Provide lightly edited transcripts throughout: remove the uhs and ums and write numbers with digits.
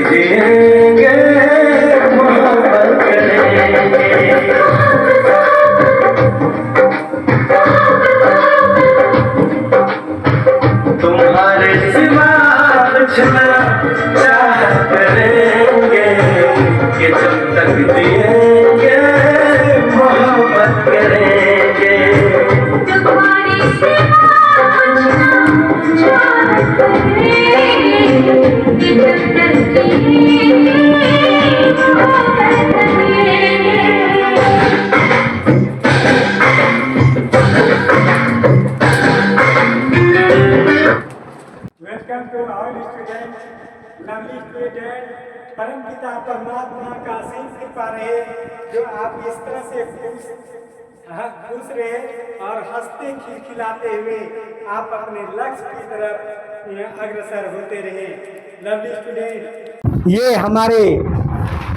जिएंगे मोहब्बत करेंगे। तुम्हारे सिवा कुछ ना चाह करेंगे कि जब तक जिएंगे मोहब्बत करेंगे। तुम्हारे सिवा कुछ ना चाह करेंगे कि जब तक जिएंगे मोहब्बत करेंगे। Welcome to all student, lovely student. परम पिता परमात्मा का असीम कृपा रहे जो आप इस तरह से खुश रहे और हंसते खिलखिलाते हुए आप अपने लक्ष्य की तरफ अग्रसर होते रहे। लवली स्टूडेंट, ये हमारे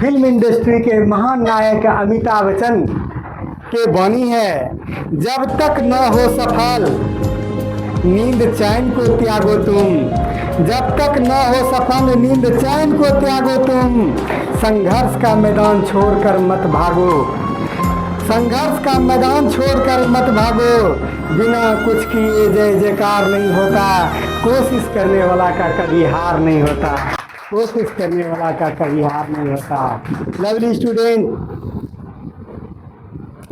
फिल्म इंडस्ट्री के महान नायक अमिताभ बच्चन के वाणी है, जब तक न हो सफल नींद चैन को त्यागो तुम, जब तक न हो सफल नींद चैन को त्यागो तुम, संघर्ष का मैदान छोड़कर मत भागो, संघर्ष का मैदान छोड़कर मत भागो, बिना कुछ किए जय जयकार नहीं होता, कोशिश करने वाला का कभी हार नहीं होता, कोशिश करने वाला का कभी हार नहीं होता। लवली स्टूडेंट,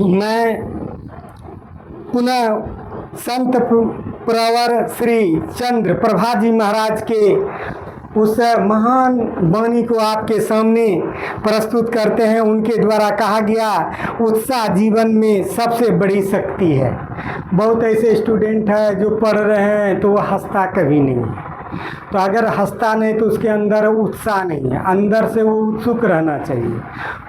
मैं पुनः संत प्रवर श्री चंद्र प्रभा जी महाराज के उस महान वाणी को आपके सामने प्रस्तुत करते हैं। उनके द्वारा कहा गया उत्साह जीवन में सबसे बड़ी शक्ति है। बहुत ऐसे स्टूडेंट हैं जो पढ़ रहे हैं तो वो हंसता कभी नहीं है, तो अगर हंसता नहीं तो उसके अंदर उत्साह नहीं है, अंदर से वो उत्सुक रहना चाहिए।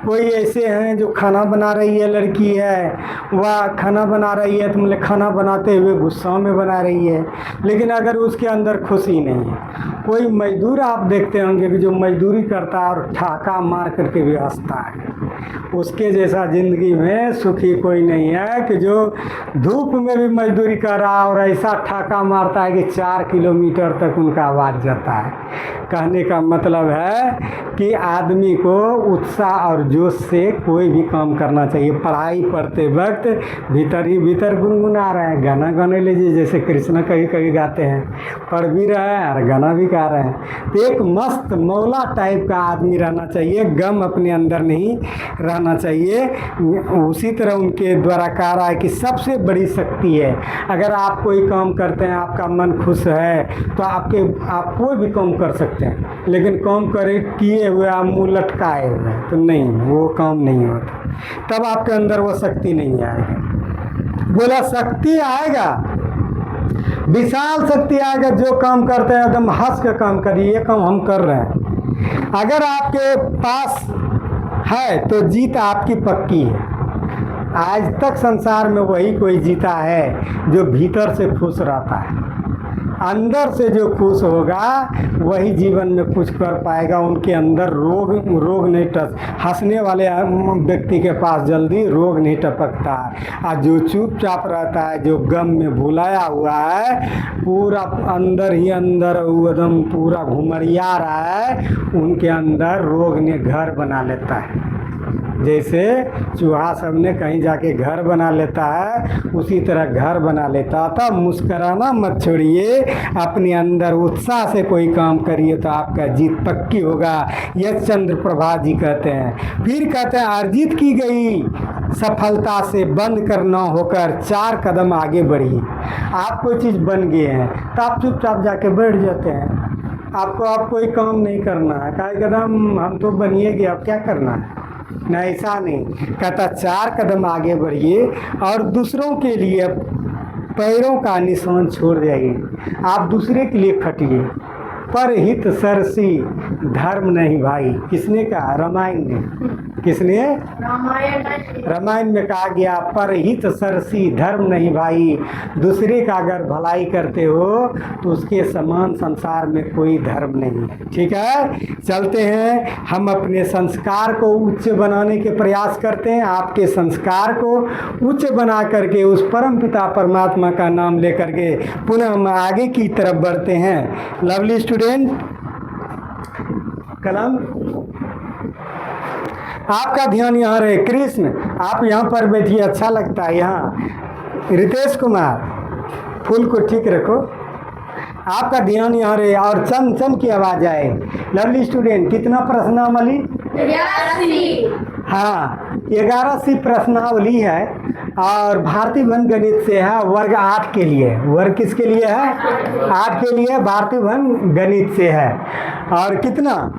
कोई ऐसे हैं जो खाना बना रही है, लड़की है, वह खाना बना रही है तो मतलब खाना बनाते हुए गुस्सा में बना रही है, लेकिन अगर उसके अंदर खुशी नहीं है। कोई मजदूर आप देखते होंगे कि जो मजदूरी करता है और ठाका मार करके भी हंसता है, उसके जैसा ज़िंदगी में सुखी कोई नहीं है कि जो धूप में भी मजदूरी कर रहा और ऐसा ठाका मारता है कि 4 किलोमीटर तक उनका आवाज़ जाता है। कहने का मतलब है कि आदमी को उत्साह और जोश से कोई भी काम करना चाहिए। पढ़ाई पढ़ते वक्त भीतर ही भीतर गुनगुना रहे हैं, गाना गाने लीजिए, जैसे कृष्ण कभी कभी गाते हैं, पढ़ भी रहे हैं और गाना भी गा रहे हैं। तो एक मस्त मौला टाइप का आदमी रहना चाहिए, गम अपने अंदर नहीं रहना चाहिए। उसी तरह उनके द्वारा कहा रहा है कि सबसे बड़ी शक्ति है, अगर आप कोई काम करते हैं, आपका मन खुश है तो आप कोई भी काम कर सकते हैं, लेकिन काम करे किए हुए आप मुँह लटकाए हुए तो नहीं, वो काम नहीं होता, तब आपके अंदर वो शक्ति नहीं आएगा। बोला शक्ति आएगा, विशाल शक्ति आएगा। जो काम करते हैं एकदम हंस के काम करिए, ये काम हम कर रहे हैं। अगर आपके पास है तो जीत आपकी पक्की है। आज तक संसार में वही कोई जीता है जो भीतर से खुश रहता है। अंदर से जो खुश होगा वही जीवन में कुछ कर पाएगा। उनके अंदर रोग नहीं हंसने वाले व्यक्ति के पास जल्दी रोग नहीं टपकता है। और जो चुपचाप रहता है, जो गम में भुलाया हुआ है, पूरा अंदर ही अंदर एकदम पूरा घुमरिया रहा है, उनके अंदर रोग ने घर बना लेता है। जैसे चूहा सब ने कहीं जाके घर बना लेता है, उसी तरह घर बना लेता था। मुस्कराना मत छोड़िए, अपने अंदर उत्साह से कोई काम करिए तो आपका जीत पक्की होगा। यह चंद्र प्रभा जी कहते हैं। फिर कहते हैं अर्जित की गई सफलता से बंद कर न होकर 4 कदम आगे बढ़िए। आप कोई चीज़ बन गए हैं तो आप चुपचाप जाके बैठ जाते हैं, आप कोई काम नहीं करना है, कई कदम हम तो बनिए गए, अब क्या करना है। न ऐसा नहीं, कहता 4 कदम आगे बढ़िए और दूसरों के लिए पैरों का निशान छोड़ जाइए। आप दूसरे के लिए खटिए। पर हित सरसी धर्म नहीं भाई, किसने कहा? रामायण में। किसने? रामायण में कहा गया पर हित सरसी धर्म नहीं भाई। दूसरे का अगर भलाई करते हो तो उसके समान संसार में कोई धर्म नहीं है। ठीक है, चलते हैं। हम अपने संस्कार को उच्च बनाने के प्रयास करते हैं। आपके संस्कार को उच्च बना करके उस परम पिता परमात्मा का नाम लेकर के पुनः हम आगे की तरफ बढ़ते हैं। लवली स्टूडेंट, कलम। आपका ध्यान यहाँ रहे। कृष्ण आप यहाँ पर बैठिए, अच्छा लगता है यहाँ। रितेश कुमार फूल को ठीक रखो, आपका ध्यान यहाँ रहे और चम चम की आवाज आए। लवली स्टूडेंट, कितना प्रश्नावली? 81। हाँ, 11वीं प्रश्नावली है और भारतीय वन गणित से है, वर्ग 8 के लिए। वर्ग किसके लिए है? 8 के लिए भारतीय वन गणित से है। और कितना?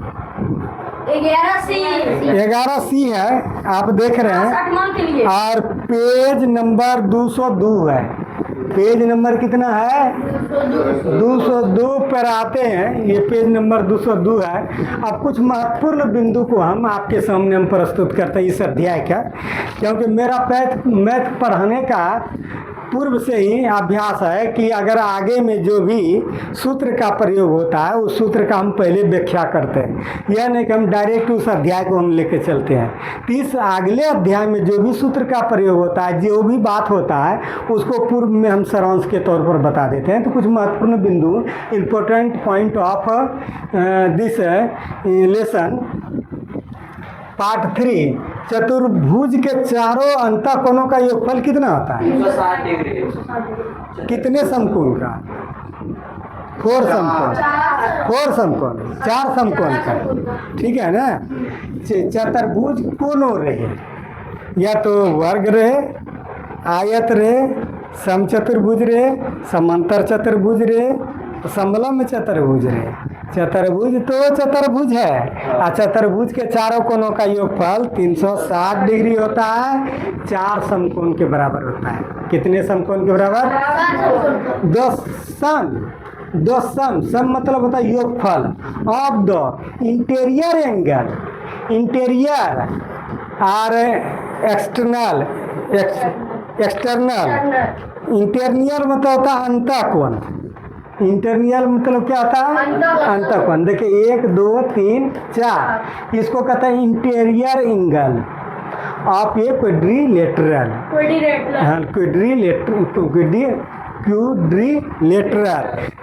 11वीं है, आप देख रहे हैं। और पेज नंबर 202 है। पेज नंबर कितना है? 202 पर आते हैं। ये पेज नंबर 202 है। अब कुछ महत्वपूर्ण बिंदु को हम आपके सामने हम प्रस्तुत करते हैं इस अध्याय का, क्योंकि मेरा मैथ पढ़ाने का पूर्व से ही अभ्यास है कि अगर आगे में जो भी सूत्र का प्रयोग होता है उस सूत्र का हम पहले व्याख्या करते हैं। यह नहीं कि हम डायरेक्ट उस अध्याय को हम लेके चलते हैं। तो इस अगले अध्याय में जो भी सूत्र का प्रयोग होता है, जो भी बात होता है, उसको पूर्व में हम सारांश के तौर पर बता देते हैं। तो कुछ महत्वपूर्ण बिंदु, important point of this lesson part 3, चतुर्भुज के चारों अंतःकोणों का योगफल कितना होता है? 160 डिग्री। कितने समकोण का? 4 समकोण। 4 समकोण, 4 समकोण का, ठीक है ना। चतुर्भुज कोनो रहे, या तो वर्ग रहे, आयत रहे, समचतुर्भुज रहे, समांतर चतुर्भुज रहे, समलंब चतुर्भुज रहे। चतुर्भुज तो चतुर्भुज है और चतुर्भुज के चारों कोणों का योगफल 360 डिग्री होता है। 4 समकोण के बराबर होता है। कितने समकोण के बराबर? 10 सम मतलब होता है योगफल of the interior angle, interior और एक्सटर्नल। इंटीरियर मतलब होता है अंतःकोण। इंटरनियल मतलब क्या होता है? अंतःकोण। देखिए 1 2 3 4, इसको कहता है interior angle of a quadrilateral. हाँ, क्वाड्रिलेटरल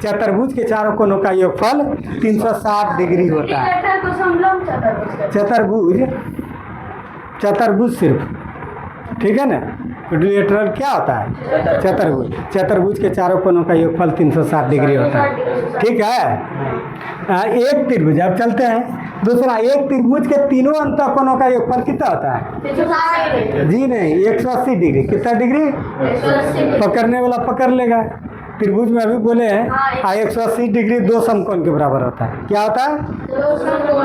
चतुर्भुज के चारों कोणों का योगफल 360 डिग्री होता है। चतुर्भुज सिर्फ, ठीक है ना। क्वाड्रिलेटरल क्या होता है? चतुर्भुज के चारों कोणों का योगफल 360 डिग्री होता है, ठीक है। एक त्रिभुज, अब चलते हैं दूसरा। एक त्रिभुज के तीनों अंतःकोणों का योगफल कितना होता है? जी नहीं, 180 डिग्री। कितना डिग्री? पकड़ने वाला पकड़ लेगा। त्रिभुज में अभी बोले हैं 180 डिग्री 2 समकोण के बराबर होता है। क्या होता है?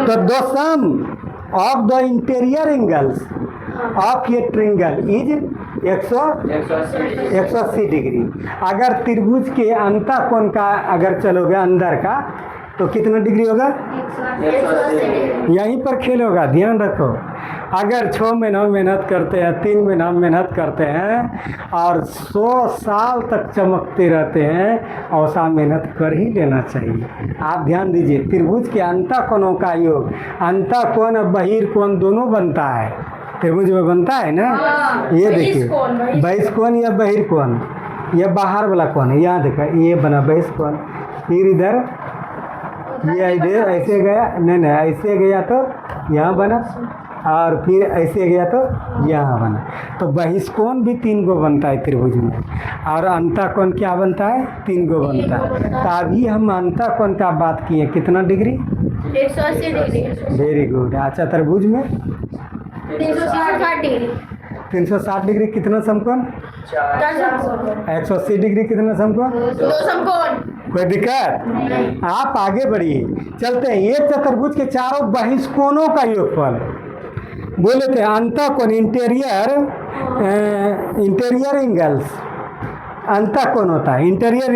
तो 2 sum of the interior angles of ये ट्रिंगल इज 180 डिग्री। अगर त्रिभुज के अंतःकोण का अगर चलोगे अंदर का तो कितना डिग्री होगा? यहीं पर खेल होगा, ध्यान रखो। अगर 6 महीना मेहनत करते हैं, 3 महीना मेहनत करते हैं और 100 साल तक चमकते रहते हैं, औसा मेहनत कर ही लेना चाहिए। आप ध्यान दीजिए, त्रिभुज के अंतःकोणों का योग, अंतःकोण और बहिर्कोण दोनों बनता है। त्रिभुज में बनता है ना। ये देखिए बहिष्कोण या बहिर्कोण, ये बाहर वाला कोण है। यहाँ देखा, ये बना बहिष्कोण। फिर इधर ये इधर ऐसे गया, नहीं ऐसे गया तो यहाँ बना, और फिर ऐसे गया तो यहाँ बना। तो बहिष्कोण भी 3 गो बनता है त्रिभुज में, और अंतःकोण क्या बनता है? 3 गो बनता है। तो अभी हम अंतःकोण का बात किए, कितना डिग्री? 180 डिग्री। Very good. अच्छा, त्रिभुज में 360 डिग्री। 360 डिग्री कितना समकोण? 180 डिग्री कितना समकोण? 2 समकोण। कोई दिक्कत? आप आगे बढ़िए, चलते हैं। एक चतुर्भुज के चारों बहिष्कोणों का योगफल बोले थे अंतःकोण, इंटीरियर एंगल्स। अंतःकोण होता है इंटीरियर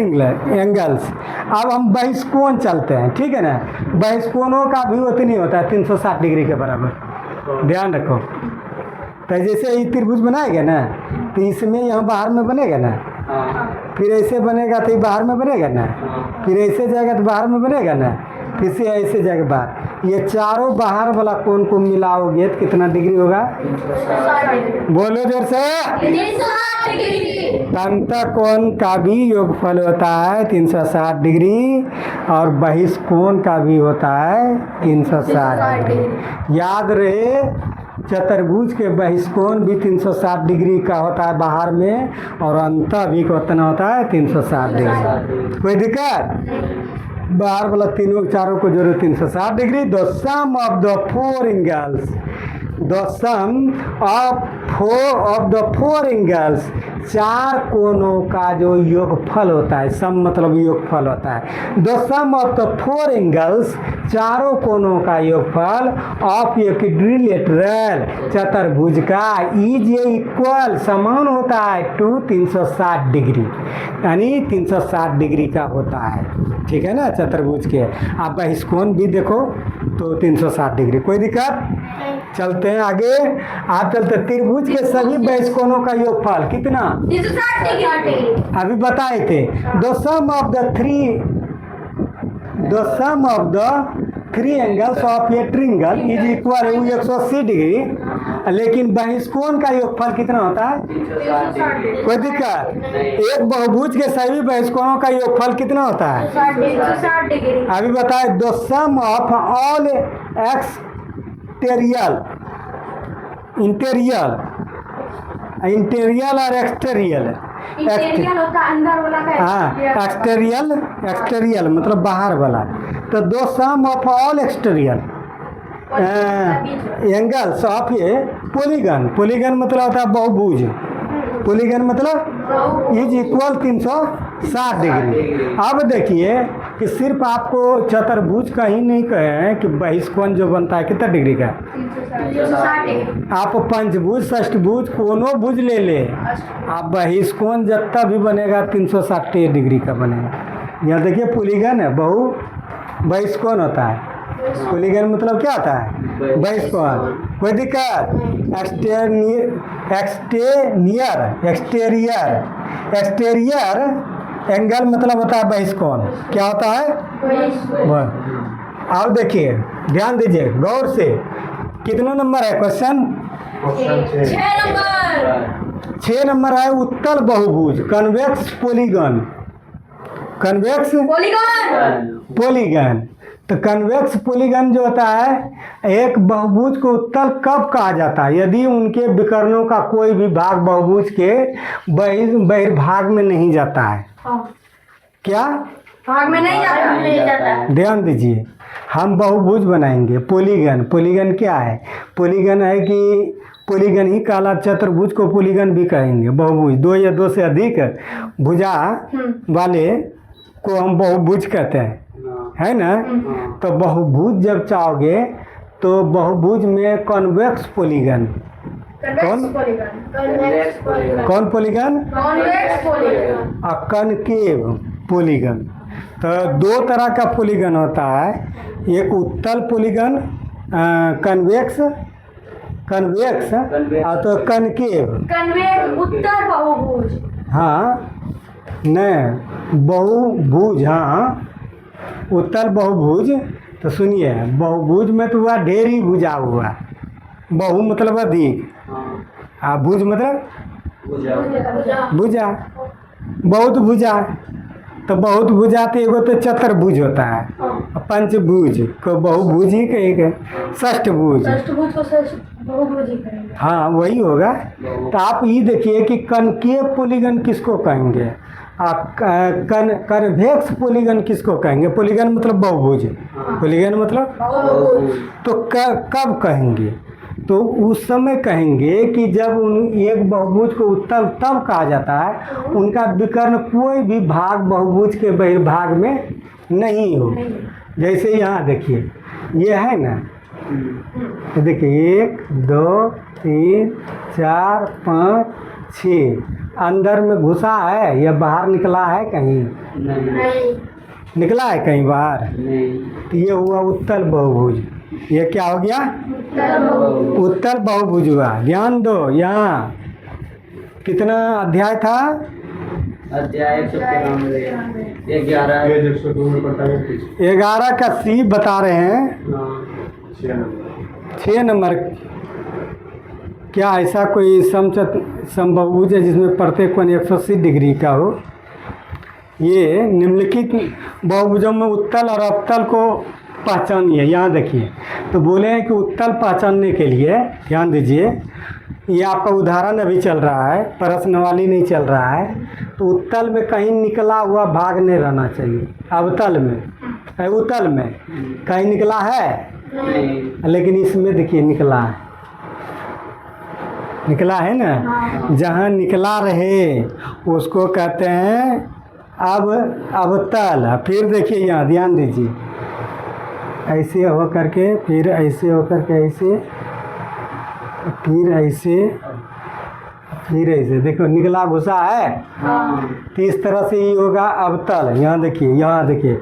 एंगल्स। अब हम बहिष्कोण चलते हैं, ठीक है ना। बहिष्कोणों का भी उतनी होता है 360 डिग्री के बराबर, ध्यान रखो। तो जैसे ये त्रिभुज बनाएगा ना, तो इसमें यहाँ बाहर में बनेगा ना, फिर ऐसे बनेगा तो ये बाहर में बनेगा ना, फिर ऐसे जाएगा तो बाहर में बनेगा ना, फिर से ऐसे जाएगा बाहर। ये चारों बाहर वाला कोण को मिलाओगे तो कितना डिग्री होगा? बोलो जोर से। 360 डिग्री। तंतकोण का भी योगफल होता है 360 डिग्री और बहिष्कोण का भी होता है 360 डिग्री। याद रहे चतुर्भुज के बहिष्कोण भी 360 डिग्री का होता है बाहर में और अंतः भी कितना होता है 360 डिग्री। कोई दिक्कत? बाहर वाला तीनों चारों को जोड़ो 360 degree. The sum of the four angles, the sum of the four angles, चार कोणों का जो योगफल होता है, सम मतलब योगफल होता है। The sum of the four angles, चारों कोणों का योगफल ऑफ इक्विलैटरल, चतुर्भुज का, इज इक्वल समान होता है टू 360 डिग्री, यानी 360 डिग्री का होता है। ठीक है ना, चतुर्भुज के। आप बहिष्कोण भी देखो तो 360 डिग्री। कोई दिक्कत? चलते हैं आगे। आप चलते त्रिभुज के सभी बहिष्कोणों का योगफल कितना? 360 डिग्री। अभी बताए थे। The sum of the three angles of a triangle is equal 180 degree, लेकिन बहिष्कोण का योगफल कितना होता है? 360 डिग्री। कोई दिक्कत? एक बहुभुज के सभी बहिष्कोणों का योगफल कितना होता है? 360 डिग्री। अभी बताए। The sum of all interior और एक्सटेरियल। इंटीरियर होता है अंदर वाला का। हाँ, एक्सटेरियल मतलब बाहर वाला। तो दो sum of all exterior angles of a polygon, polygon मतलब होता है बहुभुज, पॉलीगन मतलब इज इक्वल 360 डिग्री। अब देखिए कि सिर्फ आपको चतुर्भुज का ही नहीं कहे हैं कि बहिष्कोण जो बनता है कितना डिग्री का? 360 डिग्री। आप पंचभुज, षष्ठभुज, कोनो भुज ले ले, आप बहिष्कोण जितना भी बनेगा 360 डिग्री का बनेगा। यहाँ देखिए पॉलीगन है, बहु बहिष्कोण होता है। पॉलीगन मतलब क्या होता है? बहिष्कोण। कोई दिक्कत? एक्सटेरियर एंगल मतलब होता है बहिष्कोण। क्या होता है? अब देखिए, ध्यान दीजिए गौर से। कितना नंबर है क्वेश्चन? 6 नंबर है। उत्तल बहुभुज, कन्वेक्स पॉलीगन, कन्वेक्स पॉलीगन। तो कन्वेक्स पॉलीगन जो होता है, एक बहुभुज को उत्तल कब कहा जाता है? यदि उनके विकर्णों का कोई भी भाग बहुभुज के बहिर्भाग में नहीं जाता है। क्या भाग में नहीं जाता? ध्यान दीजिए, हम बहुभुज बनाएंगे। पॉलीगन, पॉलीगन क्या है? पॉलीगन है कि पॉलीगन ही काला चतुर्भुज को पॉलीगन भी कहेंगे। बहुभुज, दो या दो से अधिक भुजा वाले को हम बहुभुज कहते हैं, है ना। तो बहुभुज जब चाहोगे तो बहुभुज में कॉन्वेक्स पॉलीगन, कौन पॉलीगन? और कनकेव पॉलीगन। तो दो तरह का पॉलीगन होता है, एक उत्तल पॉलीगन कन्वेक्स और तो कनकेव। उत्तर बहुभुज। हाँ नहीं, बहुभुज। हाँ, उत्तल बहुभुज। तो सुनिए, बहुभुज में तो हुआ ढेरी भुजा हुआ, बहु मतलब अधिक, भुज मतलब भुजा, बहुत भुजा। तो बहुत भुजा तो एगो तो चतुर्भुज होता है, पंचभुज को बहुभुज ही कहेंगे, षष्ठभुज को बहुभुज ही कहेंगे। हाँ वही होगा। तो आप ये देखिए कि कनकेव पॉलीगन किसको कहेंगे, कन्वेक्स पॉलीगन किसको कहेंगे? पॉलीगन मतलब बहुभुज, पॉलीगन मतलब तो कब कहेंगे? तो उस समय कहेंगे कि जब एक बहुभुज को उत्तल तब कहा जाता है उनका विकर्ण कोई भी भाग बहुभुज के बहिर्भाग में नहीं हो। जैसे यहाँ देखिए, ये है ना, तो देखिए 1 2 3 4 5 6 अंदर में घुसा है या बाहर निकला है? कहीं नहीं निकला है कहीं बाहर? तो ये हुआ उत्तल बहुभुज। ये क्या हो गया? उत्तल बहुभुज हुआ। ध्यान दो, यहाँ कितना अध्याय था? अध्याय 11 का सी बता रहे हैं। 6 नंबर। क्या ऐसा कोई समबाहुभुज है जिसमें प्रत्येक कोण 180 डिग्री का हो। ये निम्नलिखित बहुभुजों में उत्तल और अवतल को पहचानिए। यहाँ देखिए, तो बोले हैं कि उत्तल पहचानने के लिए ध्यान दीजिए, ये आपका उदाहरण अभी चल रहा है, प्रश्नवाली नहीं चल रहा है। तो उत्तल में कहीं निकला हुआ भाग नहीं रहना चाहिए, अवतल में उत्तल में कहीं निकला है, लेकिन इसमें देखिए निकला है, निकला है ना। जहाँ निकला रहे उसको कहते हैं अब अवतल। फिर देखिए यहाँ ध्यान दीजिए, ऐसे हो करके फिर ऐसे हो करके ऐसे फिर ऐसे फिर ऐसे, देखो निकला घुसा है। तो इस तरह से ही होगा अवतल। यहाँ देखिए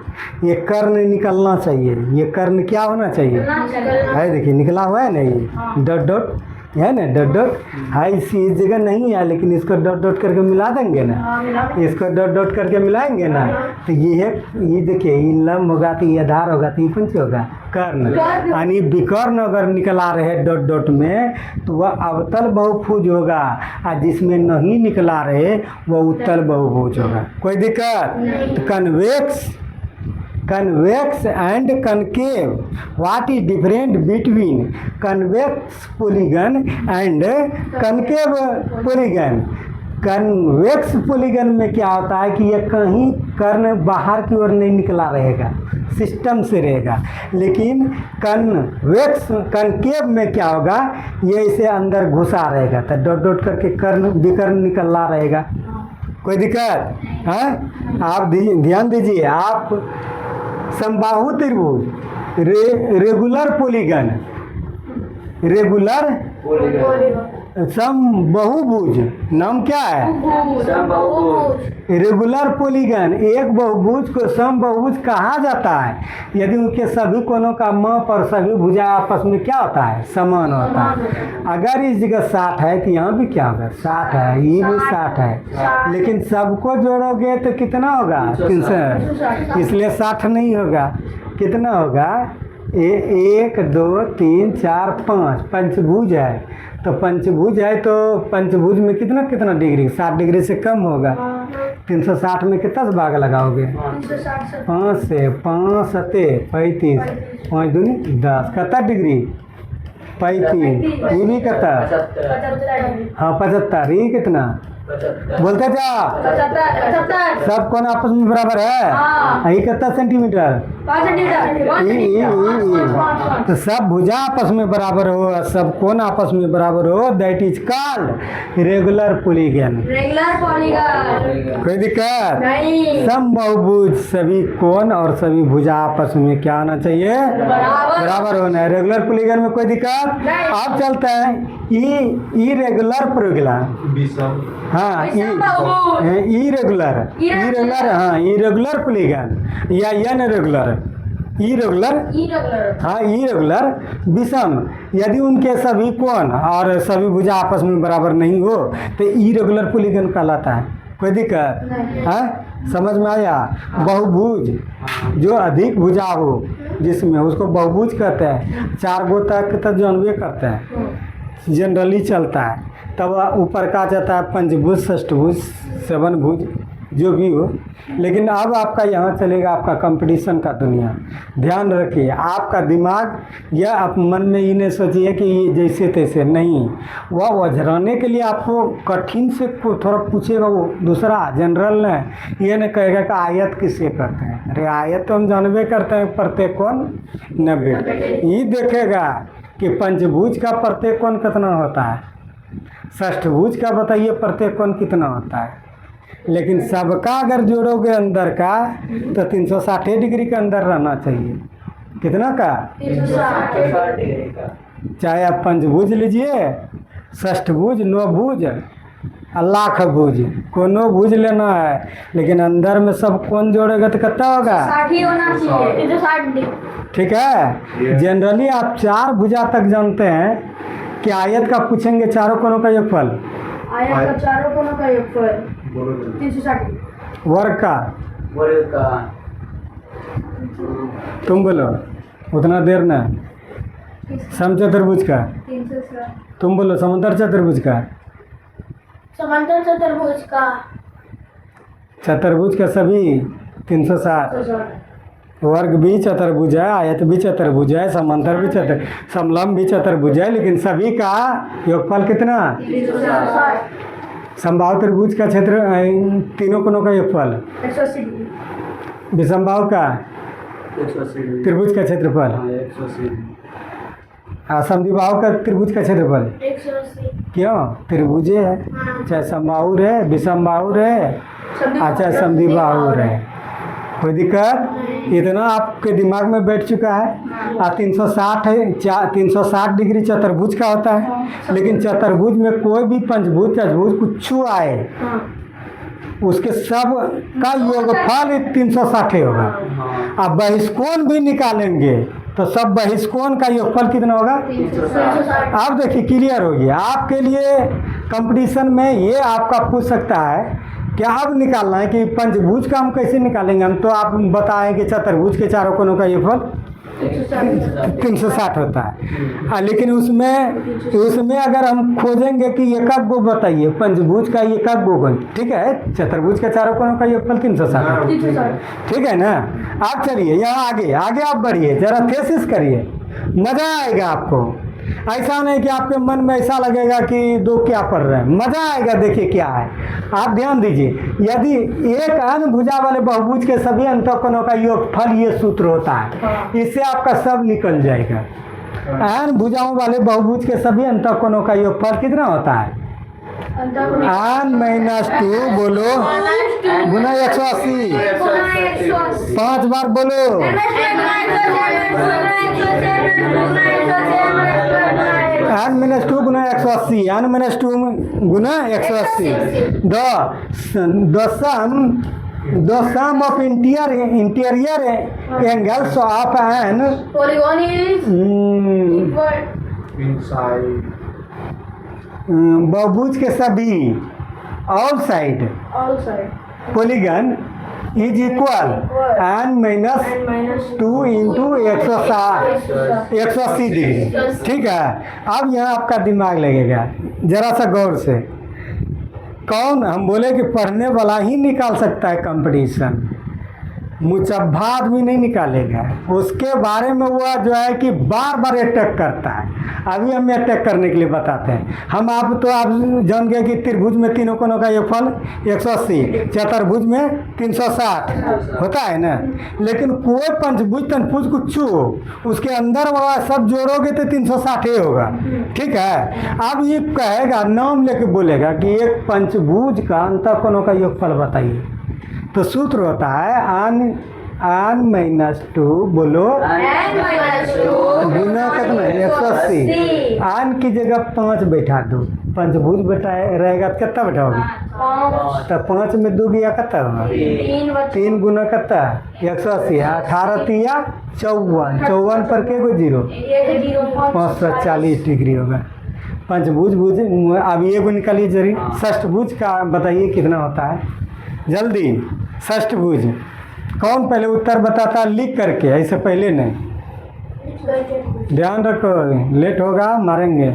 ये कर्ण निकलना चाहिए, ये कर्ण क्या होना चाहिए है, देखिए निकला हुआ है ना, ये डॉट डॉट है ना, डॉट डॉट है, इस जगह नहीं है, लेकिन इसको डॉट डॉट करके मिला देंगे ना, इसको डॉट डॉट करके मिलाएंगे ना, तो ये है, ये देखिए ये लंब होगा तो ये आधार होगा तो ये पंच होगा कर्ण। यानी विकर्ण अगर निकला रहे डॉट डॉट में तो वह अवतल बहुभुज होगा, और जिसमें नहीं निकला रहे वह उत्तल बहुभुज होगा। कोई दिक्कत? तो convex and concave, what is different between convex polygon and concave polygon? Convex polygon में क्या होता है कि यह कहीं कर्ण बाहर की ओर नहीं निकला रहेगा, सिस्टम से रहेगा। लेकिन कनकेव में क्या होगा, ये इसे अंदर घुसा रहेगा, तो डॉट डॉट करके कर्ण विकर्ण निकलना रहेगा। कोई दिक्कत है? आप ध्यान दीजिए, आप समबाहु त्रिभुज रेगुलर पॉलीगन, रेगुलर समबाहुभुज, नाम क्या है? रेगुलर पॉलीगन, एक बहुभुज को समबाहुभुज कहा जाता है यदि उनके सभी कोनों का माप और सभी भुजा आपस में क्या होता है, समान होता है। अगर इस जगह 60 है तो यहाँ भी क्या होगा, 60 है, ये भी 60 है, लेकिन सबको जोड़ोगे तो कितना होगा, 300, इसलिए 60 नहीं होगा। कितना होगा? 1 2 3 4 5 पंचभुज है, तो पंचभुज है तो पंचभुज में कितना कितना डिग्री, 60 डिग्री से कम होगा। 360 में कितना से भाग लगाओगे? 5 से, 5 सते 35, 5 दूनी 10, कितना डिग्री? 35, ये भी कितना? हाँ 75, ये कितना बोलते जा? 75। सब कौन आपस में बराबर है? ये कितना सेंटीमीटर? 5 सेंटीमीटर। तो सब भुजा आपस में बराबर हो, सब कोण आपस में बराबर हो, that is called regular polygon. Regular polygon. कोई दिक्कत नहीं। समबाहुभुज सभी कोण और सभी भुजा आपस में क्या होना चाहिए, बराबर होना है। रेगुलर पॉलीगन में कोई दिक्कत? अब चलता है इरेगुलर पॉलीगन। हाँ इरेगुलर, हाँ इरेगुलर पॉलीगन या इरेगुलर, हाँ इरेगुलर विषम, यदि उनके सभी कोण और सभी भुजा आपस में बराबर नहीं हो तो इरेगुलर पॉलीगन कहलाता है। कोई दिक्कत है? समझ में आया? बहुभुज जो अधिक भुजा हो जिसमें, उसको बहुभुज कहते हैं। 4 गो तक तो जानवे करते हैं, जनरली चलता है। तब ऊपर का जाता है पंचभुज, षष्ठभुज, 7 भुज, जो भी हो। लेकिन अब आपका यहाँ चलेगा आपका कंपटीशन का दुनिया। ध्यान रखिए, आपका दिमाग या आप मन में ये नहीं सोचिए कि ये जैसे तैसे नहीं, वह वजराने के लिए आपको कठिन से थोड़ा पूछेगा, वो दूसरा जनरल ने ये नहीं कहेगा कि आयत किससे करते हैं। अरे आयत तो हम जानबे करते हैं, प्रत्येक कोण 90। ये देखेगा कि पंचभुज का प्रत्येक कोण कितना होता है, षष्ठभुज का बताइए प्रत्येक कोण कितना होता है। लेकिन सबका अगर जोड़ोगे अंदर का तो 360 डिग्री के अंदर रहना चाहिए। कितना का? 360 डिग्री का। चाहे आप पंचभुज लीजिए, षष्ठभुज, नवभुज, लाख भुज, कोनो भुज लेना है, लेकिन अंदर में सब कोण जोड़ेगा तो कितना होगा? 60 होना चाहिए। 360। ठीक है। जनरली आप 4 भुजा तक जानते हैं कि आयत का पूछेंगे चारों कोणों का योगफल, आयत का चारों कोणों का योगफल 360। वर्ग का तुम बोलो, उतना देर ना। समचतुर्भुज का 360। तुम बोलो, समुद्र चतुर्भुज का समांतर चतुर्भुज का चतुर्भुज का सभी 360, 360, वर्ग भी चतुर्भुज है, आयत भी चतुर्भुज है, समांतर भी समलंब भी चतुर्भुज है, लेकिन सभी का योगफल कितना? 360, समबाहु त्रिभुज का क्षेत्र तीनों कोणों का योगफल, 180 डिग्री, विषमबाहु का 180 त्रिभुज का क्षेत्रफल, 180 समद्विबाहु का त्रिभुज का क्षेत्रफल। 180, क्यों? त्रिभुजे है, चाहे समबाहु रहे, विषमबाहु रहे, चाहे समद्विबाहु रहे, कोई दिक्कत? इतना आपके दिमाग में बैठ चुका है। 360 है, 360 डिग्री चतुर्भुज का होता है, लेकिन चतुर्भुज में कोई भी पंचभुज चतुर्भुज कुछ आए हाँ, उसके सब का योगफल 360 होगा। अब बहिष्कोण भी निकालेंगे तो सब बहिष्कोण का योगफल कितना होगा? 360, आप देखिए क्लियर हो गया आपके लिए। कंपटीशन में ये आपका पूछ सकता है क्या अब निकालना है कि पंचभुज का हम कैसे निकालेंगे, हम तो आप बताएं कि चतुर्भुज के चारों कोनों का योगफल 360 होता है। लेकिन उसमें अगर हम खोजेंगे कि एकक गो बताइए पंचभुज का एकक गो, ठीक है, चतुर्भुज के चारों कोनों का योगफल 360 है, 360, ठीक है ना। आप चलिए यहाँ आगे आगे आप बढ़िए, जरा थेसिस करिए, मज़ा आएगा आपको। ऐसा नहीं कि आपके मन में ऐसा लगेगा कि दो क्या पढ़ रहे हैं, मज़ा आएगा। देखिए क्या है, आप ध्यान दीजिए। यदि एक अन्य भुजा वाले बहुभुज के सभी अंतःकोणों का योगफल ये सूत्र होता है, इससे आपका सब निकल जाएगा। अन्य भुजाओं वाले बहुभुज के सभी अंतःकोणों का योगफल कितना होता है? n माइनस 2 बोलो गुना 180, 5 बार बोलो। n minus 2 Guna 180, n minus 2 Guna 180, the sum of interior angles of an polygon is equal बहुभुज के सभी all side all side polygon is equal n minus 2 into 180 degree, ठीक है। अब यहाँ आपका दिमाग लगेगा जरा सा गौर से। कौन? हम बोले कि पढ़ने वाला ही निकाल सकता है कंपटीशन, मुचब्बा आदमी नहीं निकालेगा। उसके बारे में वो जो है कि बार बार अटैक करता है। अभी हम अटैक करने के लिए बताते हैं। आप जान गए कि त्रिभुज में तीनों कोनों का योगफल 180, चतुर्भुज में 360 होता है ना। लेकिन कोई पंचभुज तनभुज कुछ हो, उसके अंदर वाला सब जोड़ोगे तो 360 ही होगा, ठीक है। अब ये कहेगा, नाम लेके बोलेगा कि एक पंचभुज का अंतःकोणों का योगफल बताइए, तो सूत्र होता है n माइनस 2 बोलो गुना कितना 180, n की जगह 5 बैठा दो, पंचभुज बैठा रहेगा तो कितना बैठाओगे? तो 5 में 2 गया कितना होगा? 3 गुना कितना 180, 18 तिया 54, 54 पर के कोई जीरो, 540 डिग्री होगा पंचभुज। भुज अब ये को निकालिए जरी। षष्ठभुज का बताइए कितना होता है, जल्दी। षष्ठभुज कौन पहले उत्तर बताता लिख करके, ऐसे पहले नहीं। ध्यान रखो, लेट होगा मारेंगे।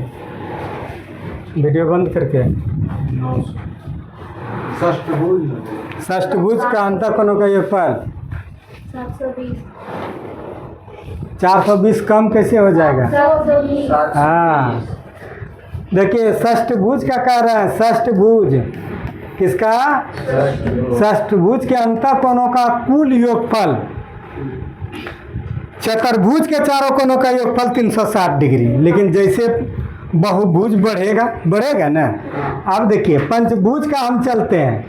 वीडियो बंद करके। षष्ठभुज का अंतःकोणों का योगफल 420 कम कैसे हो जाएगा? हाँ देखिए, षष्ठभुज का कह रहे हैं। षष्ठभुज किसका? षष्ठभुज के अंतःकोणों का कुल योगफल। चतुर्भुज के चारों कोनों का योगफल 360 डिग्री, लेकिन जैसे बहुभुज बढ़ेगा ना। अब देखिए पंचभुज का हम चलते हैं,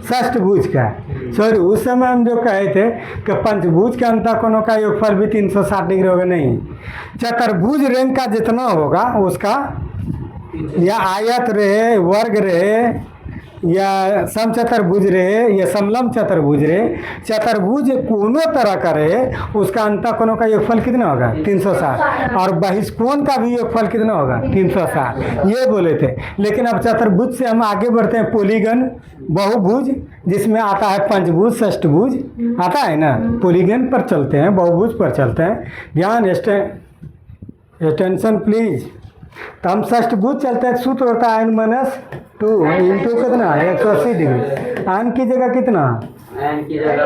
षष्ठभुज का सॉरी, उस समय हम जो कहे थे कि पंचभुज के अंतःकोणों का योगफल भी 360 डिग्री होगा, नहीं। चतुर्भुज रेंज का जितना होगा उसका, या आयत रहे, वर्ग रहे, या समचतुर्भुज रहे, या समलंब चतुर्भुज रहे, चतुर्भुज कोनो तरह का रहे, उसका अंतःकोणों का योगफल कितना होगा? 360। और बहिष्कोण का भी योगफल कितना होगा? 360। ये बोले थे। लेकिन अब चतुर्भुज से हम आगे बढ़ते हैं, पॉलीगन बहुभुज, जिसमें आता है पंचभुज षष्ठभुज आता है ना। पॉलीगन पर चलते हैं, बहुभुज पर चलते हैं। ध्यान, अटेंशन प्लीज। तो हम षष्ठभुज चलते हैं, सूत्र होता है n माइनस टू इंटू कितना 180 डिग्री। n की जगह कितना एन की जगह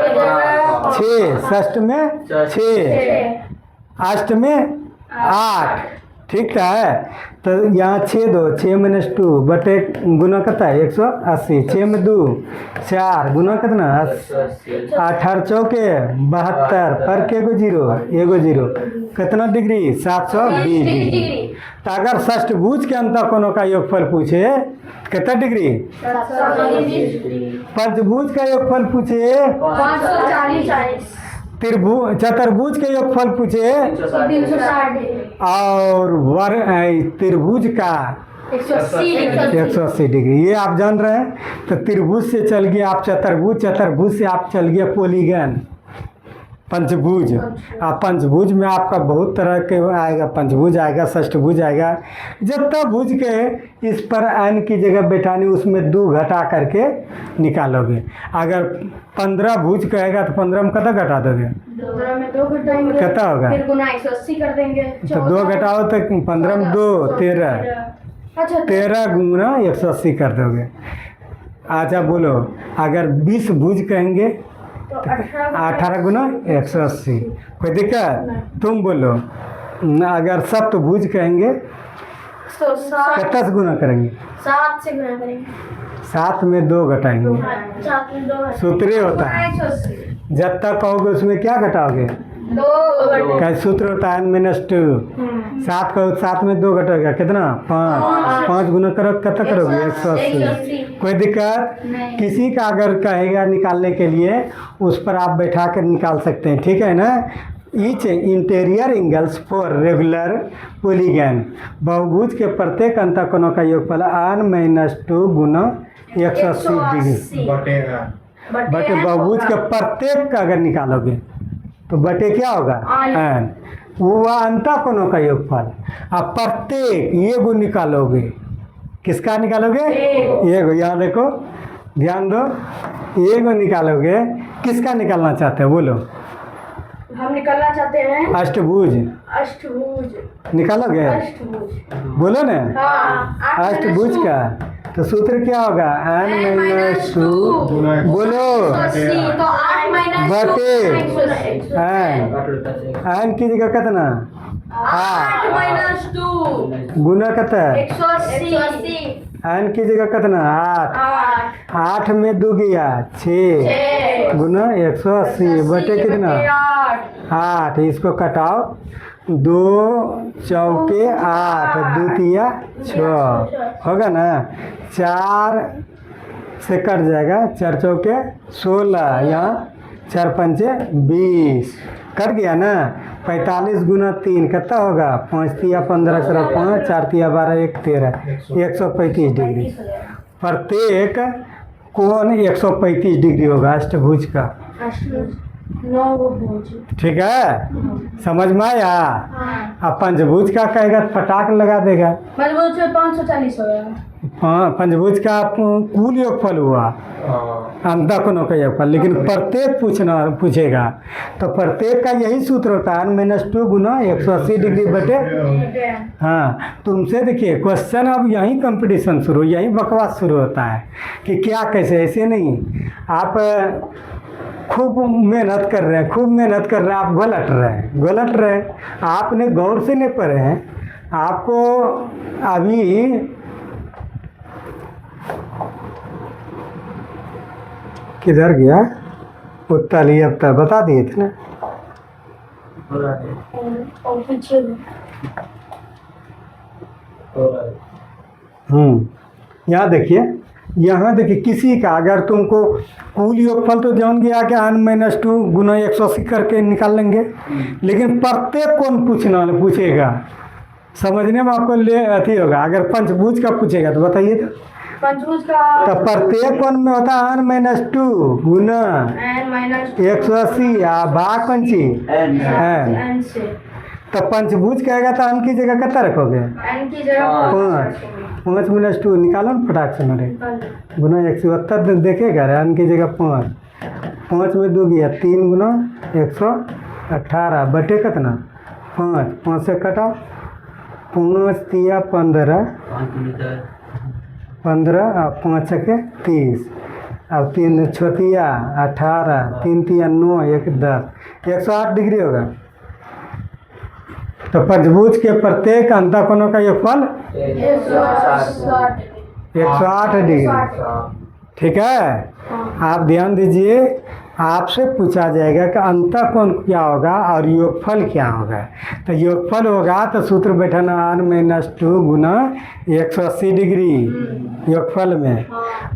6, षष्ठ में 6, अष्ट में 8, ठीक है। तो यहाँ 6 दो 6 माइनस 2 बटे गुना कितना है 180, 6 में 2 4 गुना कितना 18 चौके 72 पर के एगो जीरो कितना डिग्री 720 डिग्री। तो अगर षष्ठभुज के अंतर कोनों का योगफल पूछे कितना डिग्री, पंचभुज का योगफल पूछे, 540 चतुर्भुज के योगफल पूछे, 360 और त्रिभुज का 180 डिग्री। ये आप जान रहे हैं। तो त्रिभुज से चल गया आप चतुर्भुज से आप चल गया पॉलीगन, पंचभुज। आप पंचभुज में आपका बहुत तरह के आएगा, पंचभुज आएगा, षष्ठभुज आएगा। जब तक भुज के इस पर n की जगह बैठानी, उसमें 2 घटा करके निकालोगे। अगर 15 भुज कहेगा तो 15 में कितना घटा दोगे, 15 में 2 घटाएंगे, कितना होगा, फिर गुना 180 कर देंगे। तो 2 घटाओ तो 15 में 2 13, अच्छा 13 गुना 180 कर दोगे। अच्छा बोलो, अगर 20 भुज कहेंगे तो 18 गुना 180, कोई दिक्कत? तुम बोलो, अगर सप्तभुज कहेंगे तो 7 कितना से गुना करेंगे, से गुना करेंगे, 7 में 2 घटाएंगे, 7 में 2 सूत्र ये होता है। 180 जब तक कहोगे उसमें क्या घटाओगे, 2 क्या सूत्र होता है n-2। 7 कहो 7 में 2 घटेगा कितना 5 गुना करो कितना करोगे 180। कोई दिक्कत नहीं। किसी का अगर कहेगा निकालने के लिए, उस पर आप बैठा कर निकाल सकते हैं, ठीक है ना। Each interior angles for regular polygon, बहुभुज के प्रत्येक अंतःकोणों का योगफल n-2 गुना 180 डिग्री बटे बहुभुज के प्रत्येक का अगर निकालोगे तो बटे क्या होगा n, वो अंतःकोणों का योगफल। अब प्रत्येक ये गो निकालोगे, किसका निकालोगे, ये गो। यहाँ देखो ध्यान दो, ये गो निकालोगे, किसका निकालना चाहते हो बोलो, हम निकालना चाहते हैं अष्टभुज अष्टभुज। निकालोगे, अष्टभुज बोलो ना हाँ, अष्टभुज का। तो सूत्र क्या होगा n-2 बोलो 180 तो 8 माइनस बटे n की जगह कितना 8 माइनस 2 गुना कितना 180 n की जगह कितना 8, 8 में 2 गया 6 गुना 180 बटे कितना 8। इसको कटाओ, 2 चौके 8 2 तिया 6 होगा ना, 4 से कट जाएगा, 4 चौके 16, यहाँ 4 पंचे 20 कट गया ना। 45 गुना 3 कितना होगा 5 तिया 15 करो 5 4 तिया 12 1 13 135 डिग्री। प्रत्येक कोण 135 डिग्री होगा अष्टभुज का, अष्टभुज 9 भुज। ठीक है, समझ में आया। अब पंचभुज का कहेगा तो फटाक लगा देगा। मजबूत 540 हो गया। हाँ, पंचभुज का कुल योगफल हुआ अंतःकोणों का योगफल, लेकिन प्रत्येक पूछेगा तो प्रत्येक का यही सूत्र होता है n-2 गुना 180 डिग्री बटे। हाँ, तुमसे देखिए क्वेश्चन अब यहीं कंपटीशन शुरू, यहीं बकवास शुरू होता है कि क्या कैसे, ऐसे नहीं। आप खूब मेहनत कर रहे हैं, आप गलत रहे हैं। आपने गौर से नहीं पढ़े हैं, आपको अभी किधर गया उत्तर लिए, अब तक बता दिए थे ना। और पीछे यहाँ देखिए किसी का अगर तुमको कुल योगफल तो जान गया कि n-2 गुना 180 करके निकाल लेंगे, लेकिन प्रत्येक कौन पूछेगा, समझने में आपको ले अथी होगा। अगर पंचभुज का पूछेगा तो बताइए तो पंचभुज का तो प्रत्येक कोण में होता है n-2 गुना n-2 180 आ भाग पंची n। n से तो पंचभुज कहेगा तो n की जगह कितना रखोगे n की जगह 5 -2 निकालो ना फटाक से मेरे, गुना 170 देखेगा n की जगह 5 में 2 गया 3 गुना 118 बटे कितना 5 से कटाओ 5 तिया 15, 15 और 5 के 30, अब 3 छोतिया 18, 3 तिया 9, 1 10, 108 डिग्री होगा। तो पंचभुज के प्रत्येक अंतःकोणों का योगफल 108 डिग्री। ठीक है, आप ध्यान दीजिए, आपसे पूछा जाएगा कि अंतःकोण क्या होगा और योगफल क्या होगा। तो योगफल होगा तो सूत्र बैठाना r-2 गुना 180 डिग्री योगफल में,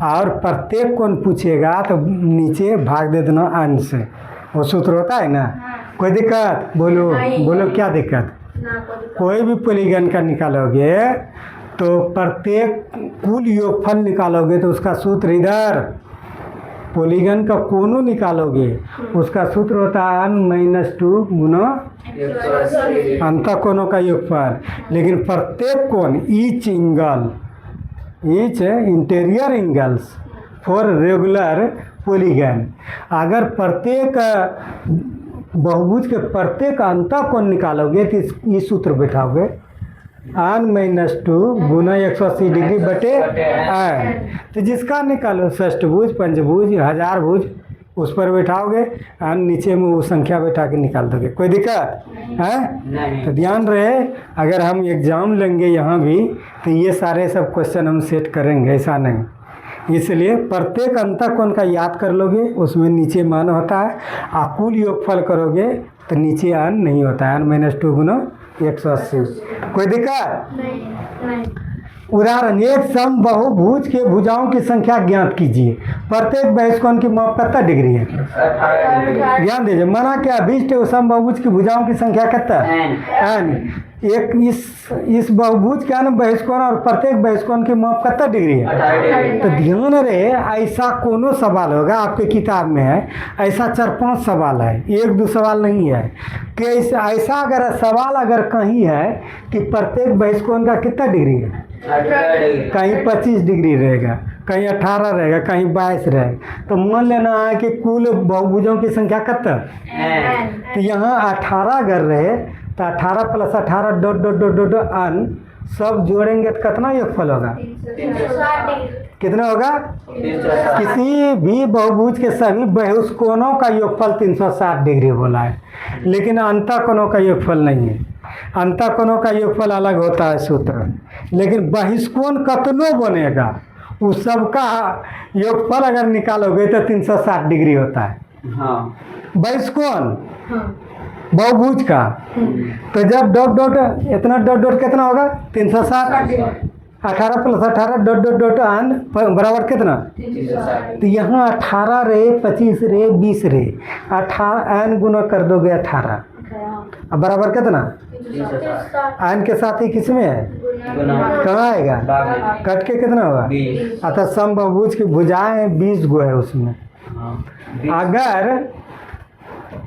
और प्रत्येक कोण पूछेगा तो नीचे भाग दे देना n से। वो सूत्र होता है ना। कोई दिक्कत? बोलो बोलो, क्या दिक्कत? कोई भी पॉलीगन का निकालोगे तो प्रत्येक कुल योगफल निकालोगे तो उसका सूत्र इधर, पॉलीगन का कोनों निकालोगे उसका सूत्र होता है n-2 गुना अंतःकोणों का योगफल। लेकिन प्रत्येक कोण each interior angles for regular polygon, अगर प्रत्येक बहुभुज के प्रत्येक अंतःकोण निकालोगे तो इस सूत्र बैठाओगे n-2 गुना 180 डिग्री बटे n। तो जिसका निकालो षष्ठभुज, पंचभुज, हजारभुज, उस पर बैठाओगे n, नीचे में वो संख्या बैठा के निकाल दोगे। कोई दिक्कत है? तो ध्यान रहे, अगर हम एग्ज़ाम लेंगे यहाँ भी तो ये सारे सब क्वेश्चन हम सेट करेंगे, ऐसा नहीं। इसलिए प्रत्येक अंतःकोण का याद कर लोगे, उसमें नीचे मान होता है, आप कुल योगफल करोगे तो नीचे n नहीं होता है, n-2 गुना 180। कोई दिक्कत? नहीं। उदाहरण, एक समबाहुभुज के भुजाओं की संख्या ज्ञात कीजिए। प्रत्येक बहिष्कोण की माप कितना डिग्री है? ध्यान दीजिए, माना क्या 20 समबाहुभुज की भुजाओं की संख्या कितना n। एक इस बहुभुज का न बहिष्कोण और प्रत्येक बहिष्कोण की माप कितना डिग्री है? तो ध्यान रहे, ऐसा कोनो सवाल होगा आपके किताब में है, ऐसा 4-5 सवाल है, 1-2 सवाल नहीं है कि ऐसा अगर सवाल अगर कहीं है कि प्रत्येक बहिष्कोण का कितना डिग्री है, कहीं 25 डिग्री रहेगा, कहीं 18 रहेगा, कहीं 22 रहेगा, तो मान लेना है कि कुल बहुभुजों की संख्या कितना। तो यहाँ 18 अगर रहे तो 18 + 18 ... n सब जोड़ेंगे तो कितना योगफल होगा? कितना होगा? किसी भी बहुभुज के सभी बहिष्कोणों का योगफल 360 डिग्री बोला है, लेकिन अंतःकोणों का योगफल नहीं है। अंतःकोणों का योगफल अलग होता है सूत्र, लेकिन बहिष्कोण कितनों बनेगा उस सब का योगफल अगर निकालोगे तो 360 डिग्री होता है। बहिष्कोण बहुभुज का, तो जब डॉट इतना डॉट कितना होगा? 360। 18 + 18 ... n बराबर कितना? तो यहाँ 18 रहे, 25 रहे, 20 रहे, 18 n गुना कर दोगे 18, अब बराबर कितना? n के साथ ही किसमें है? कहाँ आएगा? कट के कितना होगा? अतः समबाहुभुज की भुजाएं 20 गो है उसमें। अगर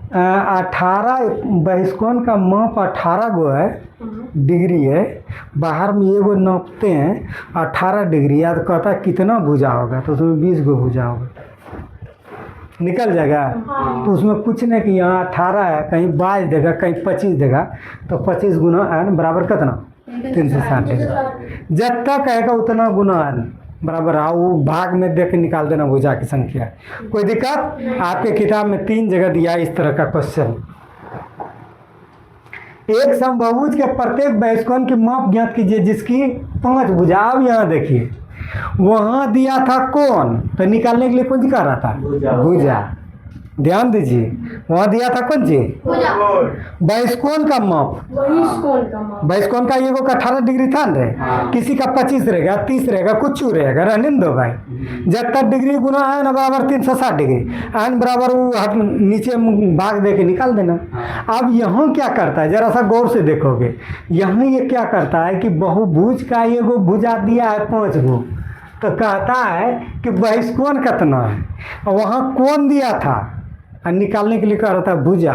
18 बहिष्कोण का माप 18 गो है, डिग्री है, बाहर में ये वो नापते हैं 18 डिग्री, याद कहता है कितना भुजा होगा, तो उसमें 20 गो भुजा होगा, निकल जाएगा। तो उसमें कुछ नहीं कि यहाँ 18 है, कहीं 22 देगा, कहीं 25 देगा, तो 25 गुना n बराबर कितना? 360 डिग्री। जब तक आएगा उतना गुना n बराबर आओ, वो भाग में देख के निकाल देना भुजा की संख्या। कोई दिक्कत? आपके किताब में 3 जगह दिया है इस तरह का क्वेश्चन। एक समबाहुभुज के प्रत्येक बहिष्कोण की माप ज्ञात कीजिए जिसकी 5 भुजा। अब यहाँ देखिए, वहाँ दिया था कोण, तो निकालने के लिए कौन सी कर रहा था? भुजा। ध्यान दीजिए, वहाँ दिया था कौन सी? बहिष्कोण का माप। बहिष्कोण का ये को 18 डिग्री था न, किसी का 25 रहेगा, 30 रहेगा, कुछ रहेगा, रहने दो भाई। जब तक डिग्री गुना है न बराबर 360 डिग्री, n बराबर वो नीचे भाग दे के निकाल देना। अब यहाँ क्या करता है, जरा सा गौर से देखोगे, यहाँ ये क्या करता है कि बहुभुज का ये गो भुजा दिया है 5 गो, तो कहता है कि बहिष्कोण कितना है, और वहाँ कोण दिया था, और निकालने के लिए कह रहा था भुजा,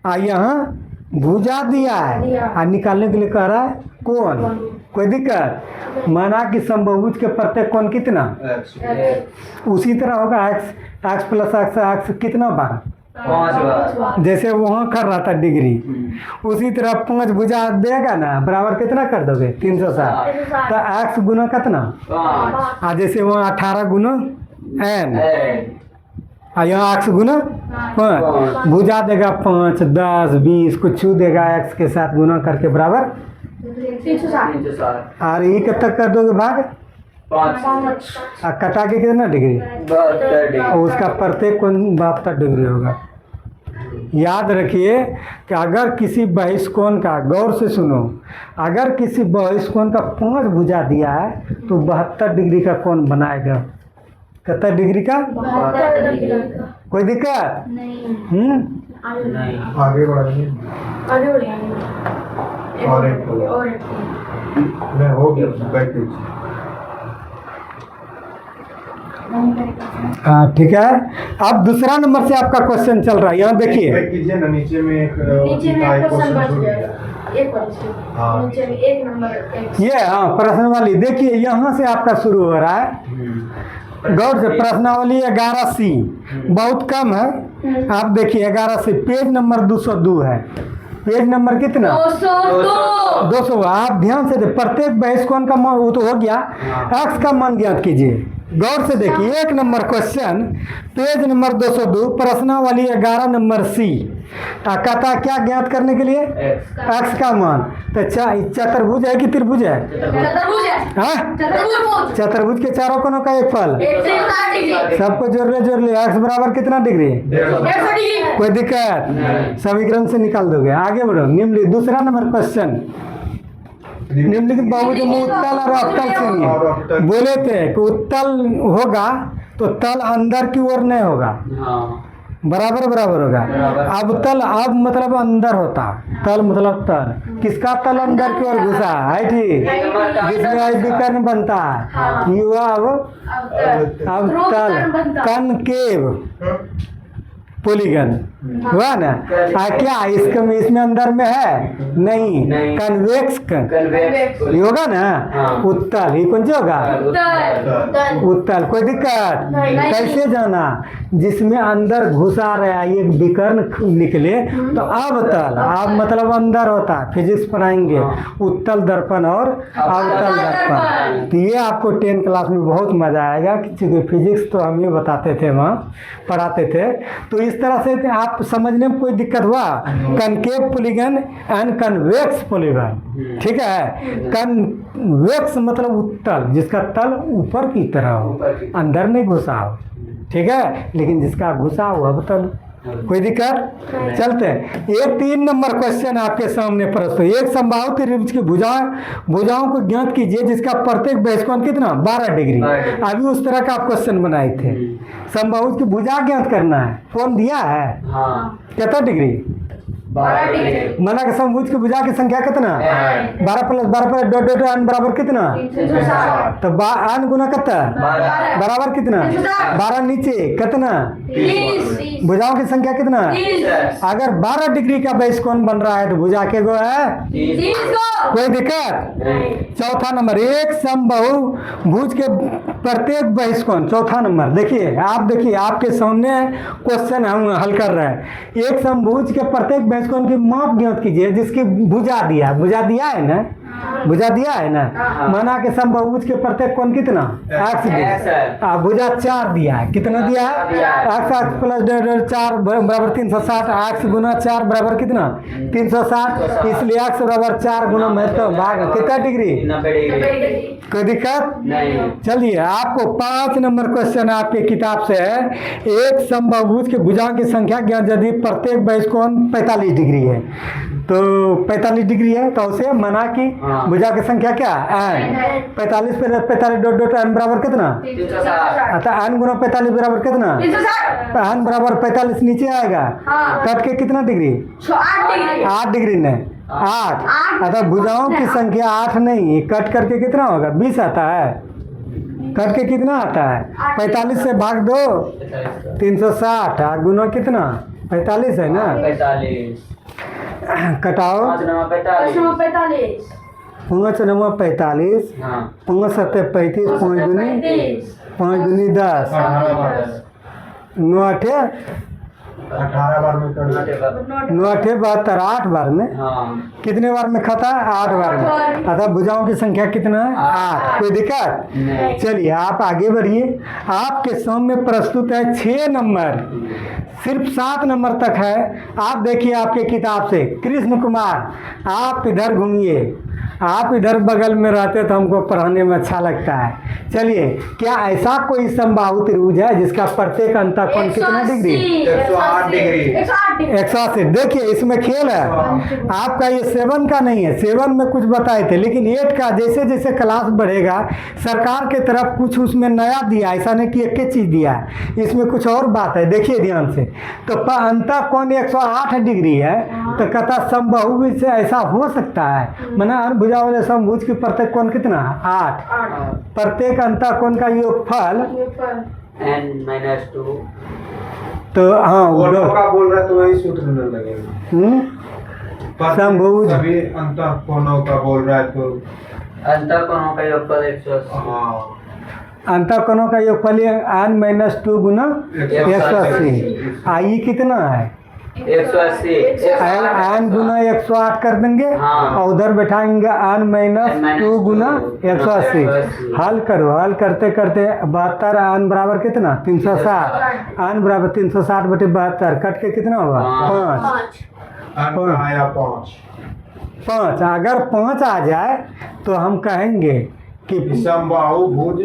और यहाँ भुजा दिया है और निकालने के लिए कह रहा है कोण। कोई दिक्कत? माना कि समबाहुभुज के प्रत्येक कोण कितना? उसी तरह होगा x + x कितना बार? 5 बार। जैसे वहाँ कर रहा था डिग्री, उसी तरह 5 भुजा देगा ना, बराबर कितना कर दोगे? 360। तो एक्स गुना कितना? 5 जैसे वहाँ 18 गुना एन, यहाँ एक्स गुना 5, भुजा देगा 5, 10, 20 कुछ देगा एक्स के साथ गुना करके बराबर। 360 और ये कब तक कर दोगे भाग? 5 कटा के कितना डिग्री? 72 और उसका प्रत्येक कोण 72 डिग्री होगा। याद रखिए कि अगर किसी बहिष्कोण का, गौर से सुनो, अगर किसी बहिष्कोण का 5 भुजा दिया है तो 72 डिग्री का कोण बनाएगा। कितना डिग्री का? 72 डिग्री का। कोई दिक्कत? नहीं नहीं। आगे बढ़ाइए। आगे बढ़िए। और एक बोलो। और एक मैं हो गया बैठ लीजिए। हाँ ठीक है। अब दूसरा नंबर से आपका क्वेश्चन चल रहा है, यहाँ देखिए। बैठ कीजिए ना, नीचे में एक नीचे में एक क्वेश्चन बच छूट गया। गया। एक क्वेश्चन हाँ। नीचे में 1 नंबर एक। ये हाँ प्रश्नावली देखिए, यहाँ से आपका शुरू हो रहा है। गौर से प्रश्नावली 11C बहुत कम है। आप देखिए 11C पेज नंबर 202 है। पेज नंबर कितना? 202। 200। आप ध्यान से प्रत्येक बहिष्कोण का मान, वो तो हो गया, एक्स का मान ज्ञात कीजिए। गौर से देखिए 1 नंबर क्वेश्चन, पेज नंबर 202, प्रश्नावली 11 नंबर C। कहता क्या ज्ञात करने के लिए? एक्स का मान। तो चतुर्भुज है कि त्रिभुज है? चतुर्भुज है। हाँ, चतुर्भुज। चतुर्भुज के चारों कोनों का एक फल। 160 डिग्री। सबको जोड़ ले एक्स बराबर कितना डिग्री? 150 डिग्री। कोई दिक्कत? समीकरण से निकाल दोगे। आगे बढ़ो। निम्नलिखित दूसरा नंबर क्वेश्चन, निम्नलिखित बहुभुज में उत्तल और अवतल चाहिए। बोले थे कि उत्तल होगा तो तल अंदर की ओर नहीं होगा, हाँ बराबर बराबर होगा। अब तल, अब मतलब अंदर होता, तल मतलब तल। किसका तल अंदर की ओर घुसा है? ठीक, जिसमें विकर्ण बनता है। युवा अब तल कनकेव पॉलीगन हुआ ना। क्या इसमें अंदर में है? नहीं, कन्वेक्स ये होगा ना। उत्तल, ये कौन सी होगा? उत्तल। कोई दिक्कत? कैसे जाना? जिसमें अंदर घुसा रहा है, ये विकर्ण निकले तो अवतल, अब मतलब अंदर होता है। फिजिक्स पढ़ाएंगे उत्तल दर्पण और अवतल दर्पण। तो ये आपको 10 क्लास में बहुत मजा आएगा, क्योंकि फिजिक्स तो हम ही बताते थे, वहाँ पढ़ाते थे। तो इस तरह से आप समझने में कोई दिक्कत हुआ? Concave polygon and convex polygon, ठीक है। कन्वेक्स मतलब उत्तल, जिसका तल ऊपर की तरह हो, अंदर नहीं घुसा हो, ठीक है। लेकिन जिसका घुसा हो अवतल। कोई दिक्कत? चलते हैं। ये 3 नंबर क्वेश्चन आपके सामने प्रस्तुत। एक समबाहु त्रिभुज की भुजाओं को ज्ञात कीजिए जिसका प्रत्येक बहिष्कोण कितना? 12 डिग्री। अभी उस तरह का आप क्वेश्चन बनाए थे। समबाहु की भुजा ज्ञात करना है। कौन दिया है? हाँ कितना डिग्री? 12 डिग्री। मना के समभुज की भुजा की संख्या कितना? 12 प्लस 12 प्लस डॉट डॉट अन बराबर कितना? 360। तो अन गुना कितना? 12 बराबर कितना? 12 नीचे कितना? 30। भुजाओं की संख्या कितना? 30। अगर 12 डिग्री का बहिष्कोण बन रहा है तो भुजा के गो है? 30 को। कोई दिक्कत? चौथा नंबर, एक समबाहु भुज के प्रत्येक बहिष्कोण। चौथा नंबर देखिए, आप देखिए आपके सामने क्वेश्चन हम हल कर रहे हैं। एक समभुज के प्रत्येक बहिष्कोण की माप ज्ञात कीजिए जिसकी भुजा दिया है ना, भुजा दिया है ना। माना के समबाहुभुज के प्रत्येक कोण कितना? एक्स दिया। भुजा 4 दिया है। कितना दिया है? एक्स प्लस 4 बराबर 360। एक्स गुना 4 बराबर कितना? 360। इसलिए एक्स बराबर 4 गुना महत्व भाग कितना डिग्री? 90 डिग्री। कोई दिक्कत? नहीं। चलिए आपको 5 नंबर क्वेश्चन आपके किताब से है। एक समबाहुभुज के भुजाओं की संख्या ज्ञात यदि प्रत्येक बहिष्कोण 45 डिग्री है, तो 45 डिग्री है तो उसे मना की भुजा की संख्या क्या? एन। 45 पे 45 डॉट डॉट एन बराबर कितना? 360। अतः एन गुना 45 बराबर कितना? 360। एन बराबर 45 नीचे आएगा। कट के कितना डिग्री? 8 डिग्री। 8 डिग्री नहीं, 8। अतः भुजाओं की संख्या 8 नहीं, कट करके कितना होगा? 20 आता है। कट के कितना आता है? 45 से भाग दो 360। गुना कितना? 45 है ना। 45। कटाओ 5 9 45। 45। 5 9 45। हाँ 5 7 35। 5 दूनी 5 दूनी 10। 9 8 होता 18 बार में कर है। नौ अठे 72, 8 बार में। हाँ कितने बार में खाता है? 8 बार में। अतः भुजाओं की संख्या कितना है? 8। कोई दिक्कत? नहीं। चलिए आप आगे बढ़िए। आपके सामने प्रस्तुत है 6 नंबर, सिर्फ 7 नंबर तक है। आप देखिए आपके किताब से। कृष्ण कुमार, आप इधर घूमिए। आप इधर बगल में रहते तो हमको पढ़ाने में अच्छा लगता है। चलिए, क्या ऐसा कोई समबाहु त्रिभुज है जिसका प्रत्येक अंतःकोण कितना डिग्री? 108 डिग्री। 180। देखिए इसमें खेल है। आपका ये 7 का नहीं है, 7 में कुछ बताए थे, लेकिन 8 का जैसे जैसे क्लास बढ़ेगा सरकार के तरफ कुछ उसमें नया दिया, ऐसा नहीं कि एक ही चीज़ दिया है, इसमें कुछ और बात है। देखिए ध्यान से। तो अंतःकोण 108 डिग्री है, तो कहता समबाहु से ऐसा हो सकता है, माना भुजा वाले समभुज की प्रत्येक कोण कितना है? 8। प्रत्येक अंतःकोण का योगफल n-2 तो हाँ कोनों का बोल रहा है तो वही सूत्र में लगेगा। पर समभुज। सभी अंतः कोनों का बोल रहा है तो अंतःकोणों का योगफल 180। हाँ अंतःकोणों का योगफल n-2 गुना 180। आई कितना है? 180। n गुना 108 कर देंगे। हाँ। और उधर बैठाएंगे n-2 गुना 180। हल करो। हल करते करते 72 n बराबर कितना? 360। n बराबर 360 बटे 72 कट के कितना हुआ? 5। अंत आया 5। अगर 5 आ जाए तो हम कहेंगे कि समबाहु भुज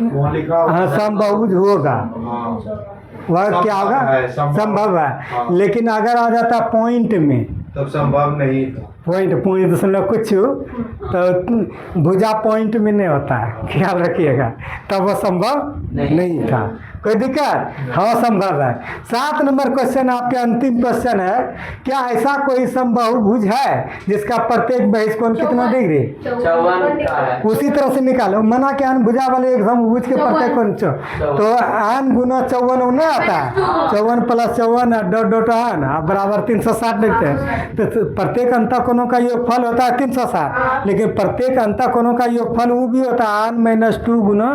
वो लिखा हुआ हाँ है। समबाहुज होगा। हाँ वह क्या होगा? संभव है, संभव। संभव है। हाँ। लेकिन अगर आ जाता पॉइंट में, तब संभव नहीं था। पॉइंट दशमलव कुछ, तो भुजा पॉइंट में नहीं होता है, ख्याल रखिएगा। तब वह संभव नहीं था। कोई दिक्कत? हाँ संभव है। 7 नंबर क्वेश्चन आपके अंतिम क्वेश्चन है। क्या ऐसा कोई समबाहु भुज है जिसका प्रत्येक बहिष्कोण कितना डिग्री? 54 का है। उसी तरह से निकालो। मना के अन भुजा वाले एक समभुज के प्रत्येक कोण तो n गुना 54 नहीं आता है। 54 प्लस 54 डॉट डॉट n बराबर 360 लिखते हैं। तो प्रत्येक अंतःकोणों का योगफल होता है 360, लेकिन प्रत्येक अंतःकोणों का योगफल वो भी होता है n-2 गुना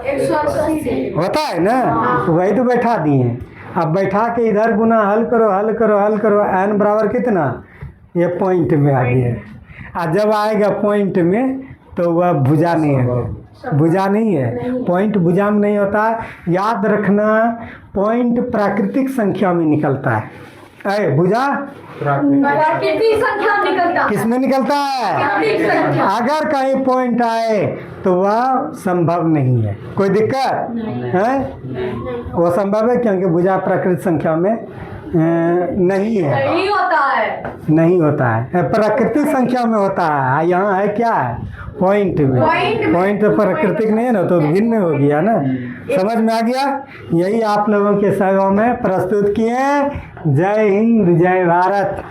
180 होता है ना। तो वही तो बैठा दिए। अब बैठा के इधर गुना हल करो, हल करो, हल करो। n बराबर कितना? ये पॉइंट में आ गया। और जब आएगा पॉइंट में तो वह भुजा नहीं है। भुजा नहीं है। पॉइंट भुजा में नहीं होता है। याद रखना, पॉइंट प्राकृतिक संख्या में निकलता है। अरे भुजा कितनी संख्या निकलता? किस में निकलता है? प्राकृतिक संख्या। अगर कहीं पॉइंट आए तो वह संभव नहीं है। कोई दिक्कत है? वो संभव है क्योंकि भुजा प्राकृतिक संख्या में नहीं है। नहीं होता है। नहीं होता है, प्राकृतिक संख्या में होता है। यहाँ है क्या है? पॉइंट में। पॉइंट तो प्राकृतिक नहीं है ना, तो भिन्न हो गया ना। समझ में आ गया? यही आप लोगों के सेवा में प्रस्तुत किए। जय हिंद, जय भारत।